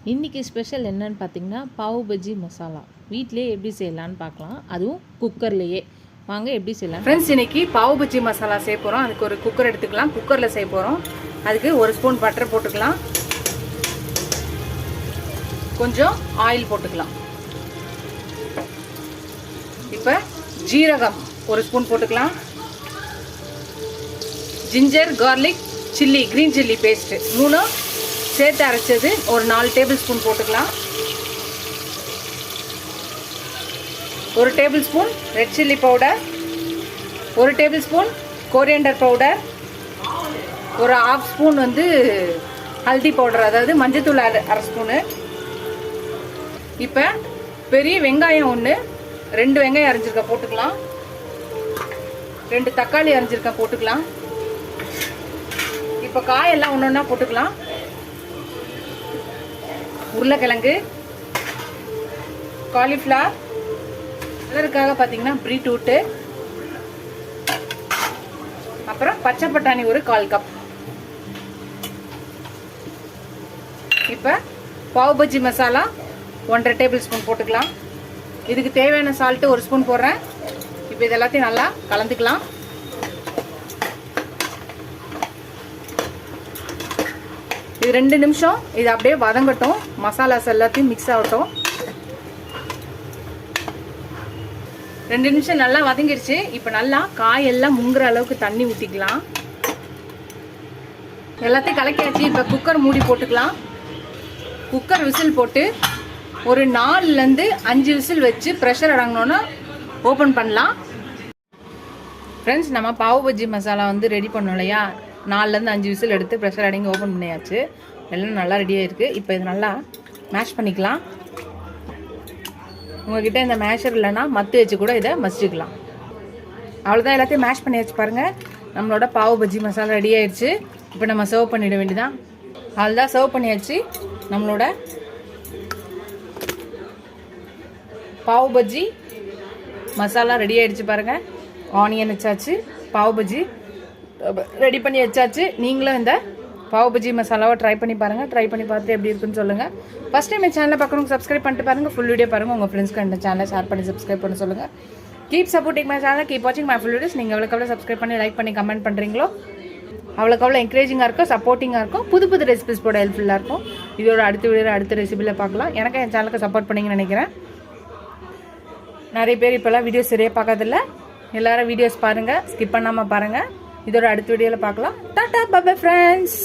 இன்றைக்கி ஸ்பெஷல் என்னன்னு பார்த்தீங்கன்னா பாவ் பஜ்ஜி மசாலா வீட்டிலே எப்படி செய்யலான்னு பார்க்கலாம். அதுவும் குக்கர்லேயே. வாங்க எப்படி செய்யலாம் ஃப்ரெண்ட்ஸ். இன்றைக்கி பாவ் பஜ்ஜி மசாலா செய்ய போகிறோம். அதுக்கு ஒரு குக்கர் எடுத்துக்கலாம். குக்கரில் செய்ய போகிறோம். அதுக்கு 1 ஸ்பூன் பட்டர் போட்டுக்கலாம். கொஞ்சம் ஆயில் போட்டுக்கலாம். இப்போ ஜீரகம் 1 ஸ்பூன் போட்டுக்கலாம். Ginger garlic chilli green chilli paste 3 சேர்த்து அரைச்சது ஒரு 4 டேபிள் ஸ்பூன் போட்டுக்கலாம். 1 table spoon red chilli powder, 1 table spoon coriander powder, ஒரு 1/2 ஸ்பூன் ஹல்தி பவுடர், அதாவது மஞ்சத்தூள் 1/2 ஸ்பூனு. இப்போ பெரிய வெங்காயம் 2 வெங்காயம் அரைஞ்சிருக்க போட்டுக்கலாம். 2 தக்காளி அரைஞ்சிருக்க போட்டுக்கலாம். இப்போ காயெல்லாம் ஒன்றா போட்டுக்கலாம். உருளைக்கிழங்கு, காலிஃப்ளவர், கலருக்காக பார்த்தீங்கன்னா பீட்ரூட்டு, அப்புறம் பச்சை பட்டாணி ஒரு 1/4 கப். இப்போ பாவ் பஜ்ஜி மசாலா 1.5 டேபிள் ஸ்பூன் போட்டுக்கலாம். இதுக்கு தேவையான சால்ட்டு 1 ஸ்பூன் போடுறேன். இப்போ இது எல்லாத்தையும் நல்லா கலந்துக்கலாம். இது 2 நிமிஷம் இது அப்படியே வதங்கட்டும். மசாலாஸ் எல்லாத்தையும் மிக்ஸ் ஆகட்டும். 2 நிமிஷம் நல்லா வதங்கிடுச்சு. இப்போ நல்லா காயெல்லாம் முங்குற அளவுக்கு தண்ணி ஊற்றிக்கலாம். எல்லாத்தையும் கலக்கியாச்சு. இப்போ குக்கர் மூடி போட்டுக்கலாம். குக்கர் விசில் போட்டு ஒரு 4லேருந்து 5 விசில் வச்சு ப்ரெஷர் அடங்கினோன்னா ஓப்பன் பண்ணலாம். ஃப்ரெண்ட்ஸ், நம்ம பாவ் பஜ்ஜி மசாலா ரெடி பண்ணோம் இல்லையா, 4லேருந்து 5 விசில் எடுத்து ப்ரெஷர் அடங்கி ஓப்பன் பண்ணியாச்சு. எல்லாம் நல்லா ரெடியாக இருக்குது. இப்போ இது நல்லா மேஷ் பண்ணிக்கலாம். உங்கள்கிட்ட இந்த மேஷர் இல்லைன்னா மத்து வச்சு கூட இதை மசிச்சுக்கலாம். அவ்வளோதான், எல்லாத்தையும் மேஷ் பண்ணியாச்சு. பாருங்கள், நம்மளோட பாவ் பஜ்ஜி மசாலா ரெடி ஆயிடுச்சு. இப்போ நம்ம சர்வ் பண்ணிட வேண்டியதான். அவ்வளோதான், சர்வ் பண்ணியாச்சு. நம்மளோட பாவ் பஜ்ஜி மசாலா ரெடி ஆயிடுச்சு. பாருங்கள், ஆனியன் வச்சாச்சு, பாவ் பஜ்ஜி ரெடி பண்ணி வச்சாச்சு. நீங்களும் இந்த பாவ் பஜ்ஜி மசாலாவை ட்ரை பண்ணி பாருங்கள். ட்ரை பண்ணி பார்த்து எப்படி இருக்குன்னு சொல்லுங்கள். ஃபஸ்ட் டைம் என் சேனலை பார்க்கணும், சப்ஸ்கிரைப் பண்ணிட்டு பாருங்கள். ஃபுல் வீடியோ பாருங்கள். உங்கள் ஃப்ரெண்ட்ஸ்க்கு இந்த சேனலை ஷேர் பண்ணி சப்ஸ்கிரைப் பண்ண சொல்லுங்கள். Keep supporting my channel, keep வாட்சிங் மை ஃபுல் வீடியோஸ். நீங்கள் எவ்வளோக்கு சப்ஸ்கிரைப் பண்ணி லைக் பண்ணி கமெண்ட் பண்ணுறீங்களோ அவ்வளோக்கு என்கரேஜிங்காக இருக்கும், சப்போர்ட்டிங்காக இருக்கும், புது ரெசிபிஸ் போட ஹெல்ப்ஃபுல்லாக இருக்கும். இதோட அடுத்த ரெசிபியில் பார்க்கலாம். எனக்கு என் சேனலுக்கு சப்போர்ட் பண்ணிங்கன்னு நினைக்கிறேன். நிறைய பேர் இப்போல்லாம் வீடியோஸ் சரியாக பார்க்கறதில்ல. எல்லாரும் வீடியோஸ் பாருங்கள், ஸ்கிப் பண்ணாமல் பாருங்கள். இதோட அடுத்த வீடியோவில் பார்க்கலாம். Tata, bye bye friends.